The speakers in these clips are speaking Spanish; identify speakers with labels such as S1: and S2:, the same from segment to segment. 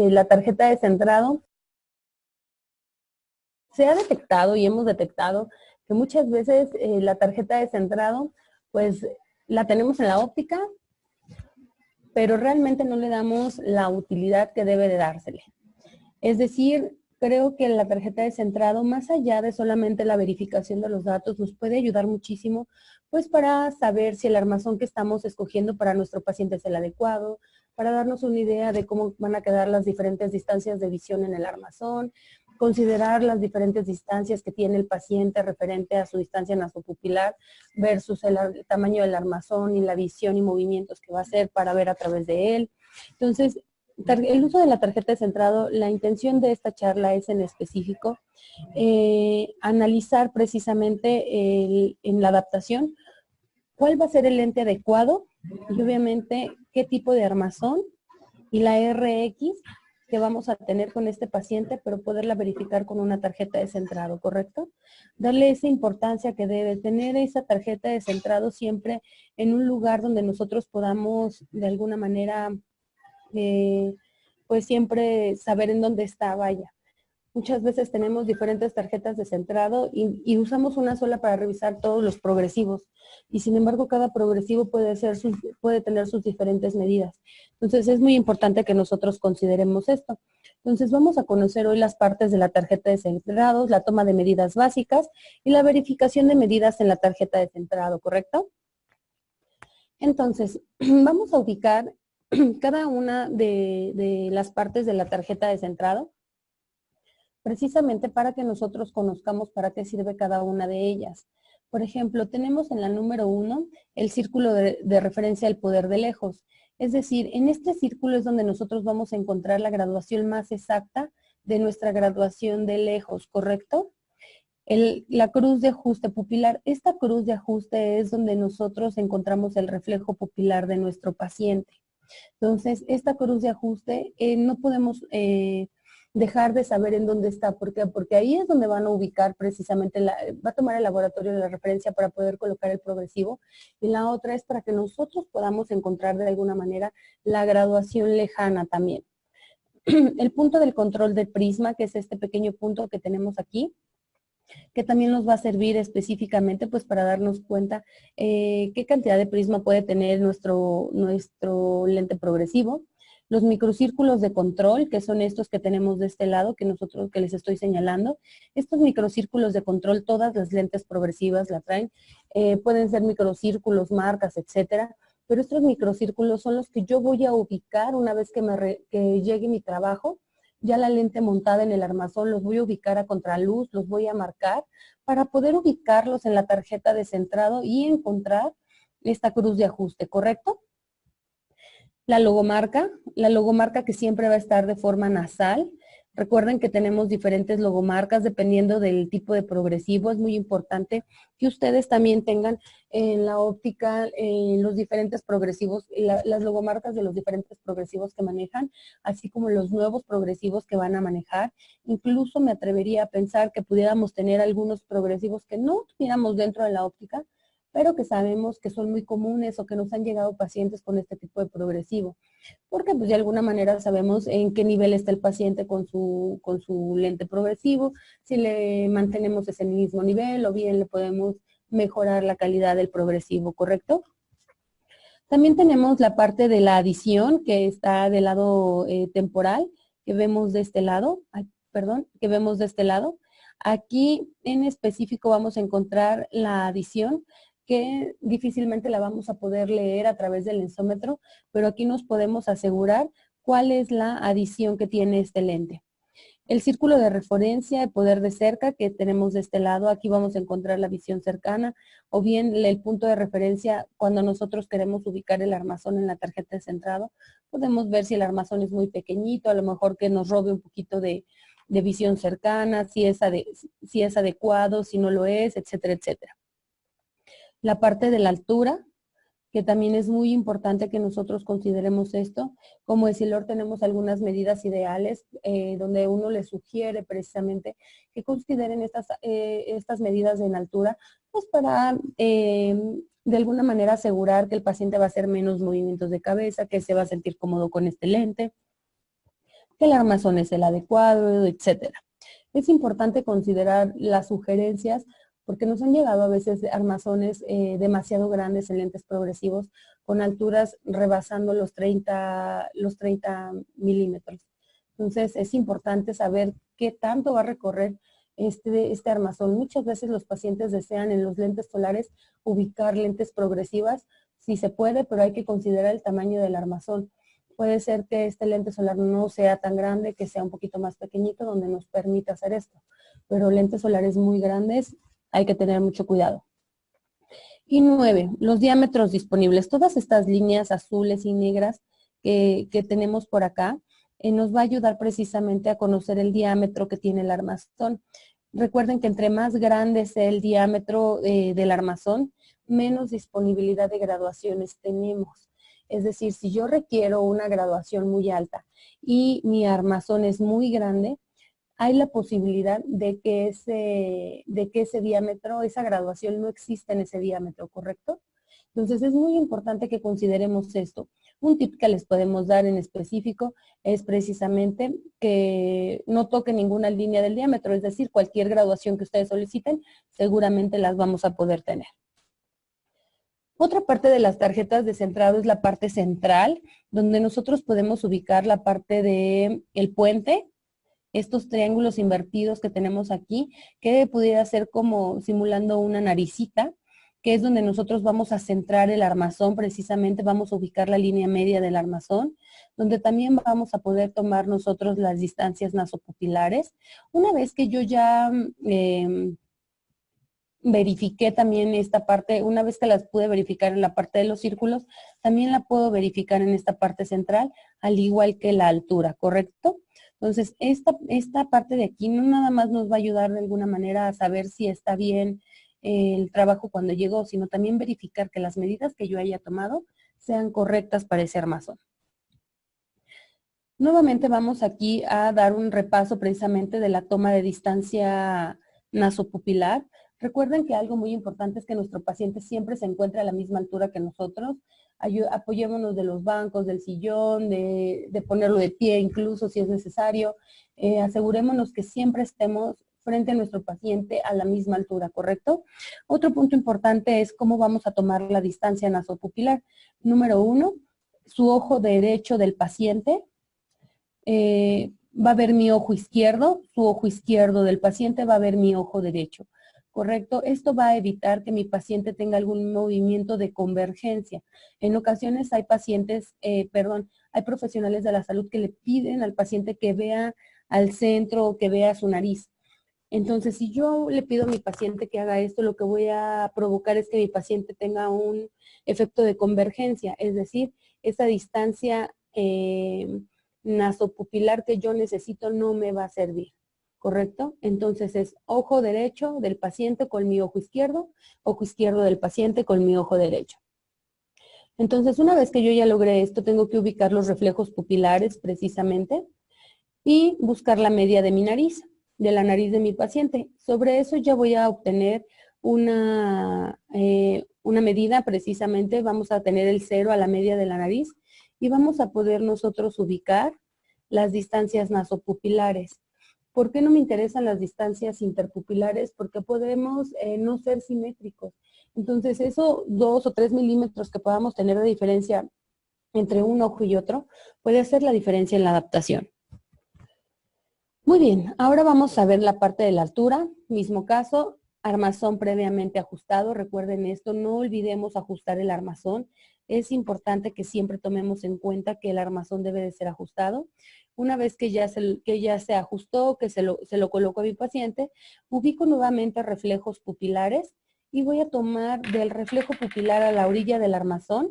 S1: la tarjeta de centrado, se ha detectado y hemos detectado que muchas veces la tarjeta de centrado, pues la tenemos en la óptica, pero realmente no le damos la utilidad que debe de dársele. Es decir, creo que la tarjeta de centrado, más allá de solamente la verificación de los datos, nos puede ayudar muchísimo, pues para saber si el armazón que estamos escogiendo para nuestro paciente es el adecuado, para darnos una idea de cómo van a quedar las diferentes distancias de visión en el armazón, considerar las diferentes distancias que tiene el paciente referente a su distancia nasopupilar versus el tamaño del armazón y la visión y movimientos que va a hacer para ver a través de él. Entonces, el uso de la tarjeta de centrado, la intención de esta charla es en específico analizar precisamente en la adaptación cuál va a ser el lente adecuado y obviamente qué tipo de armazón y la RX que vamos a tener con este paciente, pero poderla verificar con una tarjeta de centrado, ¿correcto? Darle esa importancia que debe tener esa tarjeta de centrado siempre en un lugar donde nosotros podamos de alguna manera pues siempre saber en dónde está, vaya. Muchas veces tenemos diferentes tarjetas de centrado y usamos una sola para revisar todos los progresivos. Y sin embargo, cada progresivo puede tener sus diferentes medidas. Entonces, es muy importante que nosotros consideremos esto. Entonces, vamos a conocer hoy las partes de la tarjeta de centrado, la toma de medidas básicas y la verificación de medidas en la tarjeta de centrado, ¿correcto? Entonces, vamos a ubicar cada una de las partes de la tarjeta de centrado, precisamente para que nosotros conozcamos para qué sirve cada una de ellas. Por ejemplo, tenemos en la número 1 el círculo de referencia al poder de lejos. Es decir, en este círculo es donde nosotros vamos a encontrar la graduación más exacta de nuestra graduación de lejos, ¿correcto? La cruz de ajuste pupilar. Esta cruz de ajuste es donde nosotros encontramos el reflejo pupilar de nuestro paciente. Entonces, esta cruz de ajuste no podemos dejar de saber en dónde está. ¿Por qué? Porque ahí es donde van a ubicar precisamente, va a tomar el laboratorio de la referencia para poder colocar el progresivo. Y la otra es para que nosotros podamos encontrar de alguna manera la graduación lejana también. El punto del control del prisma, que es este pequeño punto que tenemos aquí, que también nos va a servir específicamente pues para darnos cuenta qué cantidad de prisma puede tener nuestro lente progresivo. Los microcírculos de control, que son estos que tenemos de este lado, que les estoy señalando. Estos microcírculos de control, todas las lentes progresivas la traen. Pueden ser microcírculos, marcas, etcétera. Pero estos microcírculos son los que yo voy a ubicar una vez que llegue mi trabajo. Ya la lente montada en el armazón, los voy a ubicar a contraluz, los voy a marcar para poder ubicarlos en la tarjeta de centrado y encontrar esta cruz de ajuste, ¿correcto? La logomarca que siempre va a estar de forma nasal. Recuerden que tenemos diferentes logomarcas dependiendo del tipo de progresivo. Es muy importante que ustedes también tengan en la óptica los diferentes progresivos, las logomarcas de los diferentes progresivos que manejan, así como los nuevos progresivos que van a manejar. Incluso me atrevería a pensar que pudiéramos tener algunos progresivos que no tuviéramos dentro de la óptica, pero que sabemos que son muy comunes o que nos han llegado pacientes con este tipo de progresivo. Porque pues de alguna manera sabemos en qué nivel está el paciente con su lente progresivo, si le mantenemos ese mismo nivel o bien le podemos mejorar la calidad del progresivo, ¿correcto? También tenemos la parte de la adición que está del lado temporal, que vemos de este lado, que vemos de este lado. Aquí en específico vamos a encontrar la adición, que difícilmente la vamos a poder leer a través del lensómetro, pero aquí nos podemos asegurar cuál es la adición que tiene este lente. El círculo de referencia, el poder de cerca que tenemos de este lado, aquí vamos a encontrar la visión cercana, o bien el punto de referencia cuando nosotros queremos ubicar el armazón en la tarjeta de centrado. Podemos ver si el armazón es muy pequeñito, a lo mejor que nos robe un poquito de visión cercana, si es adecuado, si no lo es, etcétera, etcétera. La parte de la altura, que también es muy importante que nosotros consideremos esto. Como decilor tenemos algunas medidas ideales donde uno les sugiere precisamente que consideren estas medidas en altura, pues para de alguna manera asegurar que el paciente va a hacer menos movimientos de cabeza, que se va a sentir cómodo con este lente. que el armazón es el adecuado, etcétera. Es importante considerar las sugerencias porque nos han llegado a veces armazones demasiado grandes en lentes progresivos con alturas rebasando los 30 milímetros. Entonces es importante saber qué tanto va a recorrer este armazón. Muchas veces los pacientes desean en los lentes solares ubicar lentes progresivas, si se puede, pero hay que considerar el tamaño del armazón. Puede ser que este lente solar no sea tan grande, que sea un poquito más pequeñito, donde nos permita hacer esto. Pero lentes solares muy grandes, hay que tener mucho cuidado. Y 9, los diámetros disponibles. Todas estas líneas azules y negras que tenemos por acá, nos va a ayudar precisamente a conocer el diámetro que tiene el armazón. Recuerden que entre más grande sea el diámetro del armazón, menos disponibilidad de graduaciones tenemos. Es decir, si yo requiero una graduación muy alta y mi armazón es muy grande, hay la posibilidad de que ese diámetro, esa graduación no exista en ese diámetro, ¿correcto? Entonces es muy importante que consideremos esto. Un tip que les podemos dar en específico es precisamente que no toque ninguna línea del diámetro, es decir, cualquier graduación que ustedes soliciten, seguramente las vamos a poder tener. Otra parte de las tarjetas de centrado es la parte central, donde nosotros podemos ubicar la parte del puente, estos triángulos invertidos que tenemos aquí, que pudiera ser como simulando una naricita, que es donde nosotros vamos a centrar el armazón, precisamente vamos a ubicar la línea media del armazón, donde también vamos a poder tomar nosotros las distancias nasopupilares. Una vez que yo ya verifiqué también esta parte, una vez que las pude verificar en la parte de los círculos, también la puedo verificar en esta parte central, al igual que la altura, ¿correcto? Entonces, esta parte de aquí no nada más nos va a ayudar de alguna manera a saber si está bien el trabajo cuando llegó, sino también verificar que las medidas que yo haya tomado sean correctas para ese armazón. Nuevamente vamos aquí a dar un repaso precisamente de la toma de distancia nasopupilar. Recuerden que algo muy importante es que nuestro paciente siempre se encuentre a la misma altura que nosotros. Apoyémonos de los bancos, del sillón, de ponerlo de pie incluso si es necesario. Asegurémonos que siempre estemos frente a nuestro paciente a la misma altura, ¿correcto? Otro punto importante es cómo vamos a tomar la distancia nasopupilar. Número 1, su ojo derecho del paciente. Va a ver mi ojo izquierdo, su ojo izquierdo del paciente va a ver mi ojo derecho, ¿correcto? Esto va a evitar que mi paciente tenga algún movimiento de convergencia. En ocasiones hay hay profesionales de la salud que le piden al paciente que vea al centro o que vea su nariz. Entonces, si yo le pido a mi paciente que haga esto, lo que voy a provocar es que mi paciente tenga un efecto de convergencia, es decir, esa distancia nasopupilar que yo necesito no me va a servir, ¿correcto? Entonces es ojo derecho del paciente con mi ojo izquierdo del paciente con mi ojo derecho. Entonces, una vez que yo ya logré esto, tengo que ubicar los reflejos pupilares precisamente y buscar la media de mi nariz, de la nariz de mi paciente. Sobre eso ya voy a obtener una medida precisamente, vamos a tener el 0 a la media de la nariz y vamos a poder nosotros ubicar las distancias nasopupilares. ¿Por qué no me interesan las distancias interpupilares? Porque podemos no ser simétricos. Entonces, esos 2 o 3 milímetros que podamos tener de diferencia entre un ojo y otro, puede hacer la diferencia en la adaptación. Muy bien, ahora vamos a ver la parte de la altura. Mismo caso, armazón previamente ajustado. Recuerden esto, no olvidemos ajustar el armazón. Es importante que siempre tomemos en cuenta que el armazón debe de ser ajustado. Una vez que ya se ajustó, que se lo coloco a mi paciente, ubico nuevamente reflejos pupilares y voy a tomar del reflejo pupilar a la orilla del armazón,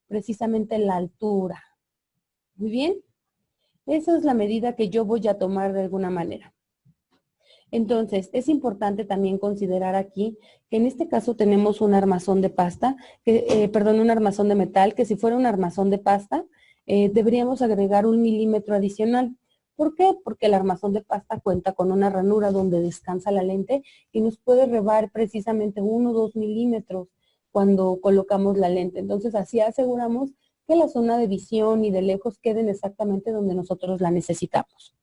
S1: precisamente la altura. Muy bien. Esa es la medida que yo voy a tomar de alguna manera. Entonces, es importante también considerar aquí que en este caso tenemos un armazón de pasta, un armazón de metal, que si fuera un armazón de pasta, deberíamos agregar 1 milímetro adicional. ¿Por qué? Porque el armazón de pasta cuenta con una ranura donde descansa la lente y nos puede rebar precisamente 1 o 2 milímetros cuando colocamos la lente. Entonces, así aseguramos que la zona de visión y de lejos queden exactamente donde nosotros la necesitamos.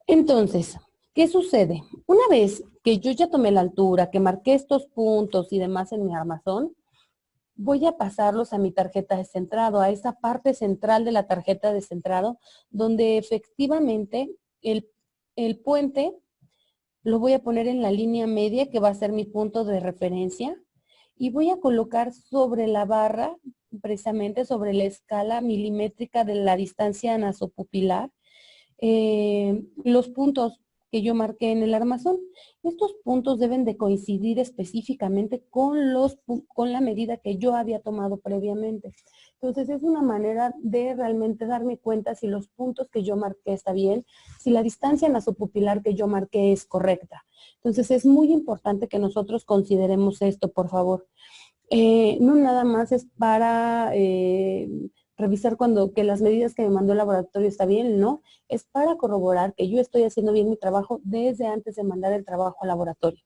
S1: Entonces, ¿qué sucede? Una vez que yo ya tomé la altura, que marqué estos puntos y demás en mi armazón, voy a pasarlos a mi tarjeta de centrado, a esa parte central de la tarjeta de centrado, donde efectivamente el puente lo voy a poner en la línea media, que va a ser mi punto de referencia, y voy a colocar sobre la barra, precisamente sobre la escala milimétrica de la distancia nasopupilar, los puntos que yo marqué en el armazón. Estos puntos deben de coincidir específicamente con la medida que yo había tomado previamente. Entonces es una manera de realmente darme cuenta si los puntos que yo marqué está bien, si la distancia nasopupilar que yo marqué es correcta. Entonces es muy importante que nosotros consideremos esto, por favor. No nada más es para revisar que las medidas que me mandó el laboratorio está bien, no, es para corroborar que yo estoy haciendo bien mi trabajo desde antes de mandar el trabajo al laboratorio.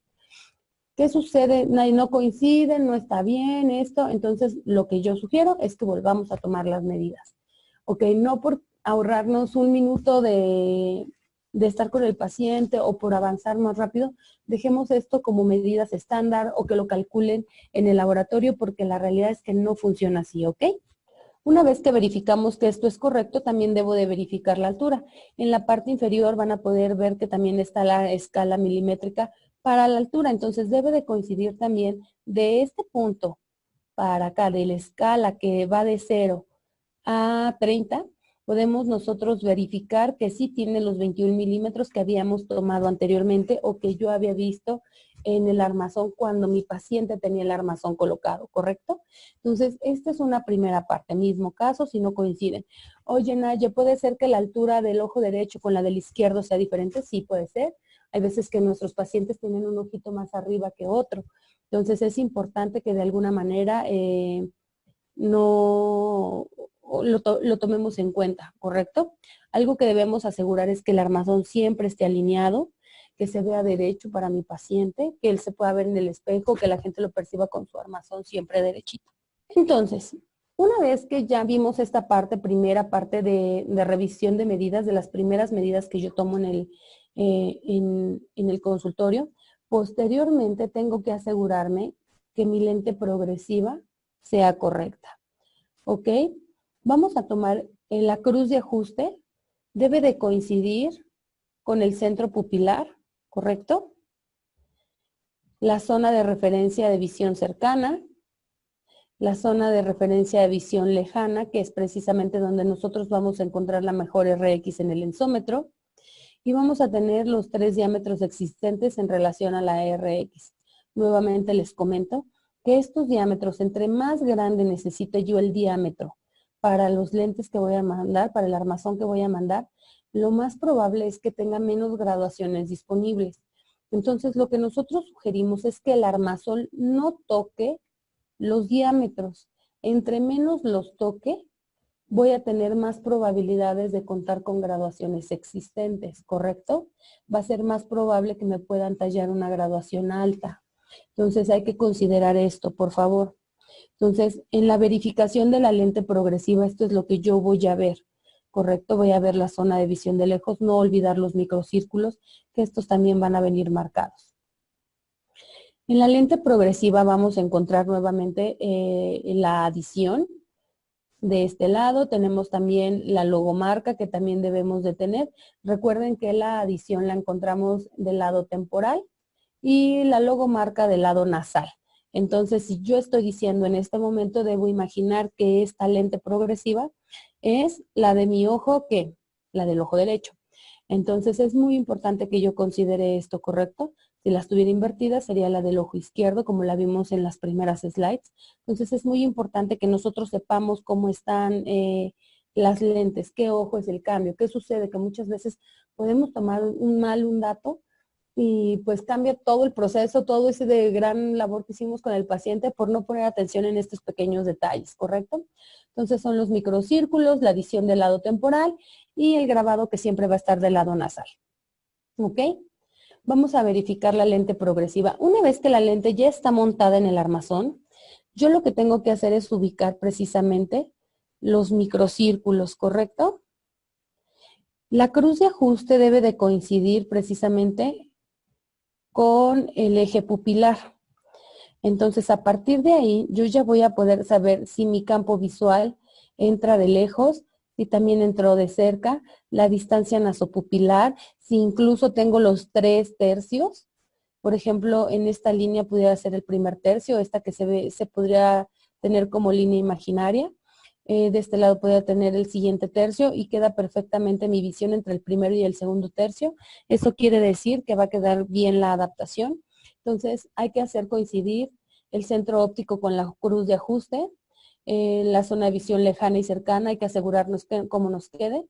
S1: ¿Qué sucede? No coinciden, no está bien esto, entonces lo que yo sugiero es que volvamos a tomar las medidas. Ok, no por ahorrarnos un minuto de estar con el paciente o por avanzar más rápido, dejemos esto como medidas estándar o que lo calculen en el laboratorio porque la realidad es que no funciona así, ¿ok? Una vez que verificamos que esto es correcto, también debo de verificar la altura. En la parte inferior van a poder ver que también está la escala milimétrica para la altura. Entonces debe de coincidir también de este punto para acá, de la escala que va de 0 a 30, podemos nosotros verificar que sí tiene los 21 milímetros que habíamos tomado anteriormente o que yo había visto en el armazón cuando mi paciente tenía el armazón colocado, ¿correcto? Entonces, esta es una primera parte. Mismo caso, si no coinciden. Oye, Naye, ¿puede ser que la altura del ojo derecho con la del izquierdo sea diferente? Sí, puede ser. Hay veces que nuestros pacientes tienen un ojito más arriba que otro. Entonces, es importante que de alguna manera no lo tomemos en cuenta, ¿correcto? Algo que debemos asegurar es que el armazón siempre esté alineado, que se vea derecho para mi paciente, que él se pueda ver en el espejo, que la gente lo perciba con su armazón siempre derechito. Entonces, una vez que ya vimos esta primera parte de revisión de medidas, de las primeras medidas que yo tomo en el consultorio, posteriormente tengo que asegurarme que mi lente progresiva sea correcta. ¿Ok? Vamos a tomar la cruz de ajuste, debe de coincidir con el centro pupilar, ¿correcto? La zona de referencia de visión cercana, la zona de referencia de visión lejana, que es precisamente donde nosotros vamos a encontrar la mejor RX en el ensómetro, y vamos a tener los 3 diámetros existentes en relación a la RX. Nuevamente les comento que estos diámetros, entre más grande necesite yo el diámetro para los lentes que voy a mandar, para el armazón que voy a mandar, lo más probable es que tenga menos graduaciones disponibles. Entonces, lo que nosotros sugerimos es que el armazón no toque los diámetros. Entre menos los toque, voy a tener más probabilidades de contar con graduaciones existentes, ¿correcto? Va a ser más probable que me puedan tallar una graduación alta. Entonces hay que considerar esto, por favor. Entonces, en la verificación de la lente progresiva, esto es lo que yo voy a ver, ¿correcto? Voy a ver la zona de visión de lejos, no olvidar los microcírculos, que estos también van a venir marcados. En la lente progresiva vamos a encontrar nuevamente la adición. De este lado tenemos también la logomarca que también debemos de tener. Recuerden que la adición la encontramos del lado temporal y la logomarca del lado nasal. Entonces, si yo estoy diciendo en este momento, debo imaginar que esta lente progresiva es la de mi ojo, ¿qué? La del ojo derecho. Entonces, es muy importante que yo considere esto, ¿correcto? Si la estuviera invertida, sería la del ojo izquierdo, como la vimos en las primeras slides. Entonces, es muy importante que nosotros sepamos cómo están las lentes, qué ojo es el cambio, qué sucede, que muchas veces podemos tomar un dato y pues cambia todo el proceso, todo ese de gran labor que hicimos con el paciente por no poner atención en estos pequeños detalles, ¿correcto? Entonces son los microcírculos, la adición del lado temporal y el grabado que siempre va a estar del lado nasal. ¿Ok? Vamos a verificar la lente progresiva. Una vez que la lente ya está montada en el armazón, Yo lo que tengo que hacer es ubicar precisamente los microcírculos, ¿correcto? La cruz de ajuste debe de coincidir precisamente con el eje pupilar. Entonces, a partir de ahí, yo ya voy a poder saber si mi campo visual entra de lejos, si también entró de cerca, la distancia nasopupilar, si incluso tengo los 3 tercios. Por ejemplo, en esta línea pudiera ser el primer tercio, esta que se podría tener como línea imaginaria. De este lado podría tener el siguiente tercio y queda perfectamente mi visión entre el primero y el segundo tercio. Eso quiere decir que va a quedar bien la adaptación. Entonces, hay que hacer coincidir el centro óptico con la cruz de ajuste, la zona de visión lejana y cercana, hay que asegurarnos que cómo nos quede.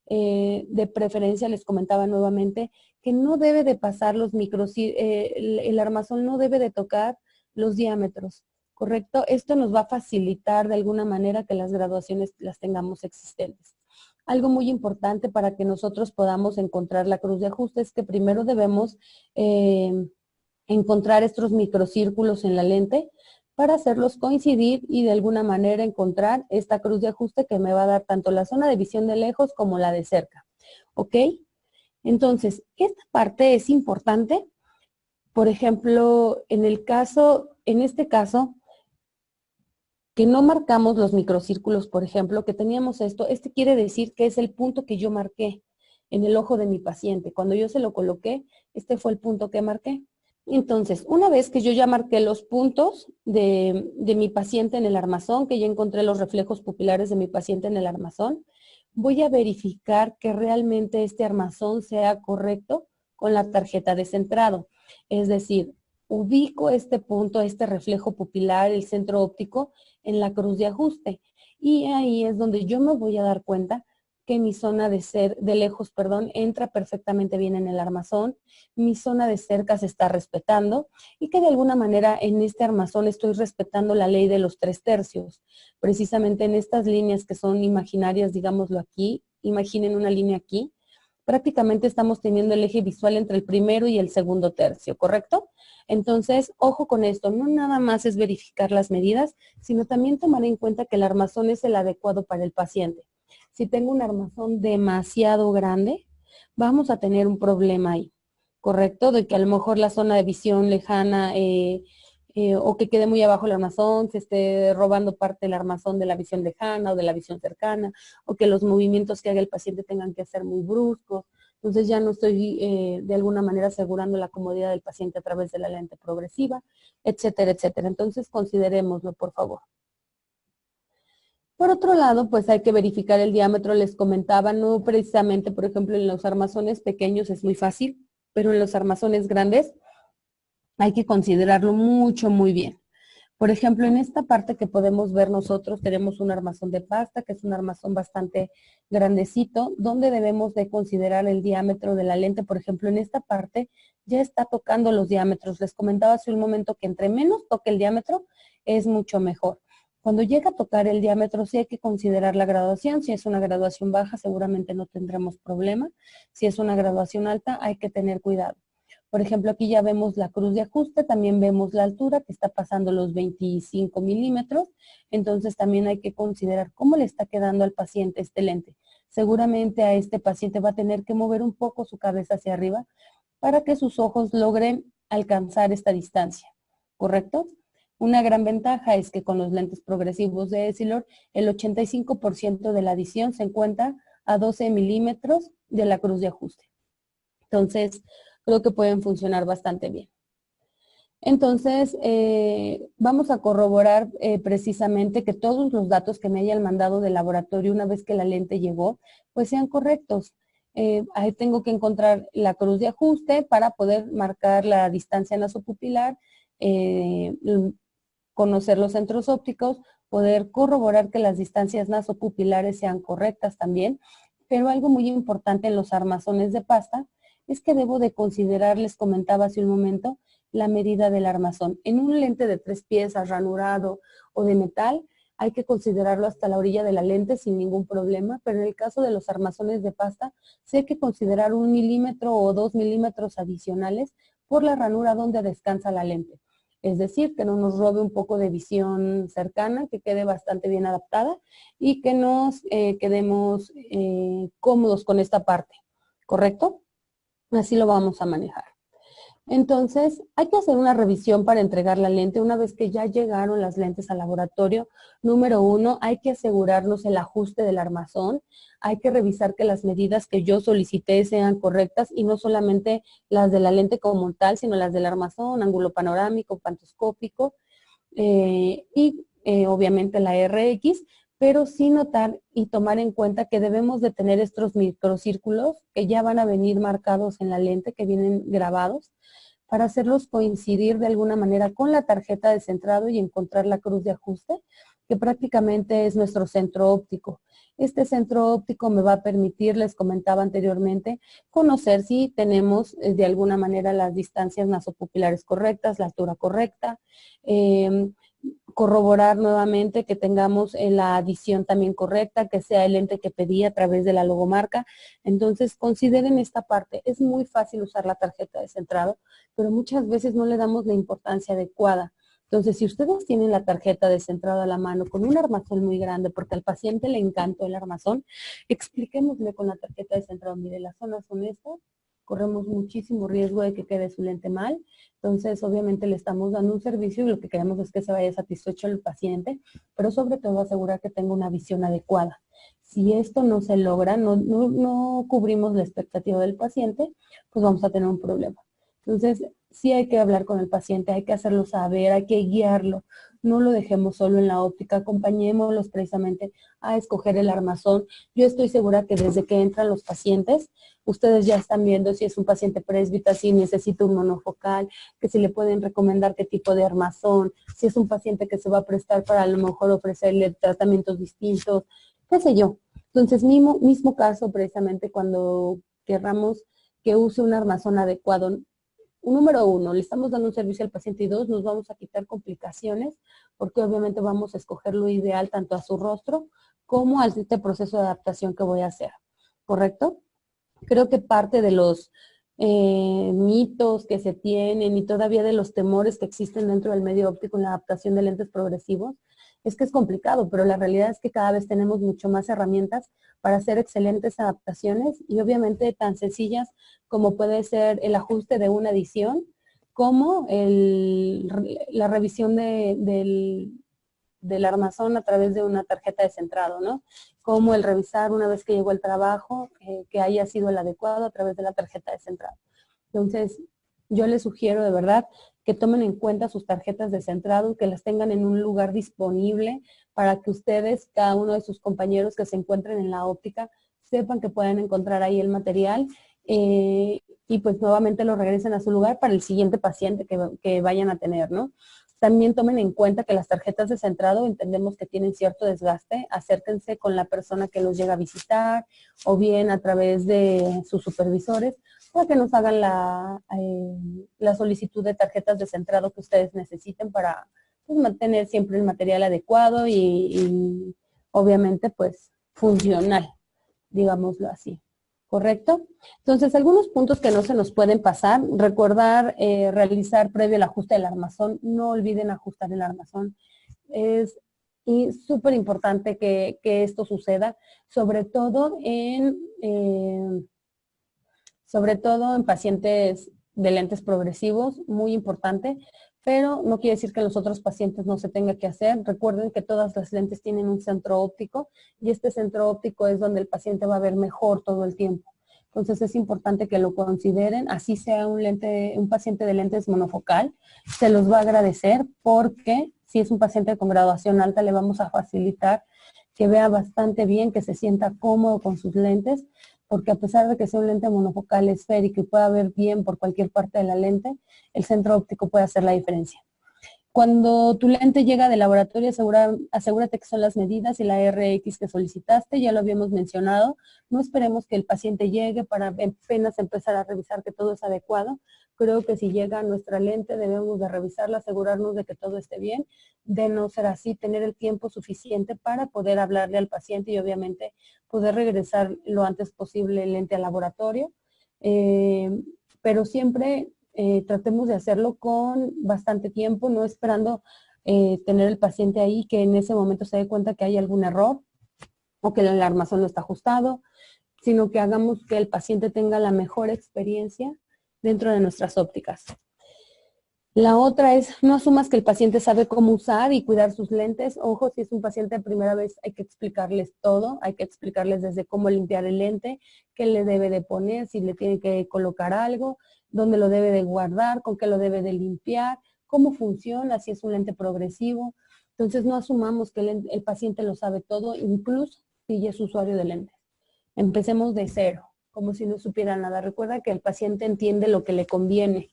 S1: De preferencia, les comentaba nuevamente, que no debe de pasar los el armazón no debe de tocar los diámetros, ¿correcto? Esto nos va a facilitar de alguna manera que las graduaciones las tengamos existentes. Algo muy importante para que nosotros podamos encontrar la cruz de ajuste es que primero debemos encontrar estos microcírculos en la lente para hacerlos coincidir y de alguna manera encontrar esta cruz de ajuste que me va a dar tanto la zona de visión de lejos como la de cerca. ¿Ok? Entonces, esta parte es importante. Por ejemplo, en este caso, que no marcamos los microcírculos, por ejemplo, que teníamos esto, este quiere decir que es el punto que yo marqué en el ojo de mi paciente. Cuando yo se lo coloqué, este fue el punto que marqué. Entonces, una vez que yo ya marqué los puntos de mi paciente en el armazón, que ya encontré los reflejos pupilares de mi paciente en el armazón, voy a verificar que realmente este armazón sea correcto con la tarjeta de centrado. Es decir, ubico este punto, este reflejo pupilar, el centro óptico, en la cruz de ajuste. Y ahí es donde yo me voy a dar cuenta que mi zona de lejos, entra perfectamente bien en el armazón, mi zona de cerca se está respetando y que de alguna manera en este armazón estoy respetando la ley de los 3 tercios. Precisamente en estas líneas que son imaginarias, digámoslo aquí, imaginen una línea aquí, prácticamente estamos teniendo el eje visual entre el primero y el segundo tercio, ¿correcto? Entonces, ojo con esto, no nada más es verificar las medidas, sino también tomar en cuenta que el armazón es el adecuado para el paciente. Si tengo un armazón demasiado grande, vamos a tener un problema ahí, ¿correcto? De que a lo mejor la zona de visión lejana o que quede muy abajo el armazón, se esté robando parte del armazón de la visión lejana o de la visión cercana, o que los movimientos que haga el paciente tengan que ser muy bruscos. Entonces ya no estoy de alguna manera asegurando la comodidad del paciente a través de la lente progresiva, etcétera, etcétera. Entonces considerémoslo, por favor. Por otro lado, pues hay que verificar el diámetro, les comentaba, no precisamente, por ejemplo, en los armazones pequeños es muy fácil, pero en los armazones grandes hay que considerarlo muy bien. Por ejemplo, en esta parte que podemos ver nosotros, tenemos un armazón de pasta, que es un armazón bastante grandecito, donde debemos de considerar el diámetro de la lente. Por ejemplo, en esta parte ya está tocando los diámetros. Les comentaba hace un momento que entre menos toque el diámetro, es mucho mejor. Cuando llega a tocar el diámetro, sí hay que considerar la graduación. Si es una graduación baja, seguramente no tendremos problema. Si es una graduación alta, hay que tener cuidado. Por ejemplo, aquí ya vemos la cruz de ajuste, también vemos la altura que está pasando los 25 milímetros, entonces también hay que considerar cómo le está quedando al paciente este lente. Seguramente a este paciente va a tener que mover un poco su cabeza hacia arriba para que sus ojos logren alcanzar esta distancia, ¿correcto? Una gran ventaja es que con los lentes progresivos de Essilor, el 85% de la adición se encuentra a 12 milímetros de la cruz de ajuste. Entonces, creo que pueden funcionar bastante bien. Entonces, vamos a corroborar precisamente que todos los datos que me hayan mandado del laboratorio una vez que la lente llegó, pues sean correctos. Ahí tengo que encontrar la cruz de ajuste para poder marcar la distancia nasopupilar, conocer los centros ópticos, poder corroborar que las distancias nasopupilares sean correctas también. Pero algo muy importante en los armazones de pasta es que debo de considerar, les comentaba hace un momento, la medida del armazón. En un lente de 3 piezas, ranurado o de metal, hay que considerarlo hasta la orilla de la lente sin ningún problema, pero en el caso de los armazones de pasta, sí hay que considerar 1 milímetro o 2 milímetros adicionales por la ranura donde descansa la lente. Es decir, que no nos robe un poco de visión cercana, que quede bastante bien adaptada y que nos quedemos cómodos con esta parte, ¿correcto? Así lo vamos a manejar. Entonces, hay que hacer una revisión para entregar la lente. Una vez que ya llegaron las lentes al laboratorio, número 1, hay que asegurarnos el ajuste del armazón. Hay que revisar que las medidas que yo solicité sean correctas y no solamente las de la lente como tal, sino las del armazón, ángulo panorámico, pantoscópico obviamente la RX, pero sí notar y tomar en cuenta que debemos de tener estos microcírculos que ya van a venir marcados en la lente, que vienen grabados, para hacerlos coincidir de alguna manera con la tarjeta de centrado y encontrar la cruz de ajuste, que prácticamente es nuestro centro óptico. Este centro óptico me va a permitir, les comentaba anteriormente, conocer si tenemos de alguna manera las distancias nasopupilares correctas, la altura correcta, corroborar nuevamente que tengamos la adición también correcta, que sea el lente que pedí a través de la logomarca. Entonces, consideren esta parte. Es muy fácil usar la tarjeta de centrado, pero muchas veces no le damos la importancia adecuada. Entonces, si ustedes tienen la tarjeta de centrado a la mano con un armazón muy grande, porque al paciente le encantó el armazón, expliquémosle con la tarjeta de centrado, mire, las zonas son estas, corremos muchísimo riesgo de que quede su lente mal. Entonces, obviamente le estamos dando un servicio y lo que queremos es que se vaya satisfecho el paciente, pero sobre todo asegurar que tenga una visión adecuada. Si esto no se logra, no cubrimos la expectativa del paciente, pues vamos a tener un problema. Entonces, sí hay que hablar con el paciente, hay que hacerlo saber, hay que guiarlo. No lo dejemos solo en la óptica, acompañémoslos precisamente a escoger el armazón. Yo estoy segura que desde que entran los pacientes, ustedes ya están viendo si es un paciente presbita, si necesita un monofocal, que si le pueden recomendar qué tipo de armazón, si es un paciente que se va a prestar para a lo mejor ofrecerle tratamientos distintos, qué sé yo. Entonces, mismo caso precisamente cuando querramos que use un armazón adecuado. Número 1, le estamos dando un servicio al paciente y 2, nos vamos a quitar complicaciones porque obviamente vamos a escoger lo ideal tanto a su rostro como a este proceso de adaptación que voy a hacer, ¿correcto? Creo que parte de los mitos que se tienen y todavía de los temores que existen dentro del medio óptico en la adaptación de lentes progresivos es que es complicado, pero la realidad es que cada vez tenemos mucho más herramientas para hacer excelentes adaptaciones y obviamente tan sencillas como puede ser el ajuste de una edición, como la revisión del armazón a través de una tarjeta de centrado, ¿no? Como el revisar una vez que llegó el trabajo, que haya sido el adecuado a través de la tarjeta de centrado. Entonces, yo les sugiero de verdad que tomen en cuenta sus tarjetas de centrado, que las tengan en un lugar disponible para que ustedes, cada uno de sus compañeros que se encuentren en la óptica, sepan que pueden encontrar ahí el material y pues nuevamente lo regresen a su lugar para el siguiente paciente que vayan a tener, ¿no? También tomen en cuenta que las tarjetas de centrado entendemos que tienen cierto desgaste. Acérquense con la persona que los llega a visitar o bien a través de sus supervisores para que nos hagan la solicitud de tarjetas de centrado que ustedes necesiten para pues, mantener siempre el material adecuado y obviamente pues funcional, digámoslo así. ¿Correcto? Entonces, algunos puntos que no se nos pueden pasar, recordar realizar previo el ajuste del armazón, no olviden ajustar el armazón, es súper importante que esto suceda, sobre todo en pacientes de lentes progresivos, muy importante, pero no quiere decir que en los otros pacientes no se tenga que hacer. Recuerden que todas las lentes tienen un centro óptico y este centro óptico es donde el paciente va a ver mejor todo el tiempo. Entonces es importante que lo consideren, así sea un paciente de lentes monofocal, se los va a agradecer porque si es un paciente con graduación alta le vamos a facilitar que vea bastante bien, que se sienta cómodo con sus lentes, porque a pesar de que sea un lente monofocal esférico y pueda ver bien por cualquier parte de la lente, el centro óptico puede hacer la diferencia. Cuando tu lente llega del laboratorio, asegúrate que son las medidas y la RX que solicitaste, ya lo habíamos mencionado. No esperemos que el paciente llegue para apenas empezar a revisar que todo es adecuado. Creo que si llega nuestra lente debemos de revisarla, asegurarnos de que todo esté bien. De no ser así, tener el tiempo suficiente para poder hablarle al paciente y obviamente poder regresar lo antes posible el lente al laboratorio. Pero siempre tratemos de hacerlo con bastante tiempo, no esperando tener el paciente ahí que en ese momento se dé cuenta que hay algún error o que el armazón no está ajustado, sino que hagamos que el paciente tenga la mejor experiencia dentro de nuestras ópticas. La otra es, no asumas que el paciente sabe cómo usar y cuidar sus lentes. Ojo, si es un paciente de primera vez, hay que explicarles todo. Hay que explicarles desde cómo limpiar el lente, qué le debe de poner, si le tiene que colocar algo, dónde lo debe de guardar, con qué lo debe de limpiar, cómo funciona, si es un lente progresivo. Entonces, no asumamos que el paciente lo sabe todo, incluso si ya es usuario de lentes. Empecemos de cero, como si no supiera nada. Recuerda que el paciente entiende lo que le conviene.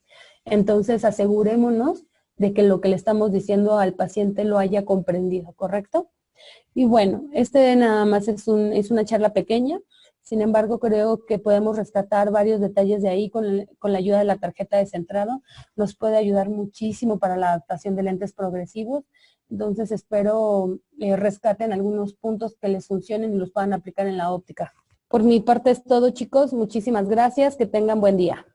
S1: Entonces, asegurémonos de que lo que le estamos diciendo al paciente lo haya comprendido, ¿correcto? Y bueno, nada más es una charla pequeña. Sin embargo, creo que podemos rescatar varios detalles de ahí con la ayuda de la tarjeta de centrado. Nos puede ayudar muchísimo para la adaptación de lentes progresivos. Entonces, espero rescaten algunos puntos que les funcionen y los puedan aplicar en la óptica. Por mi parte es todo, chicos. Muchísimas gracias. Que tengan buen día.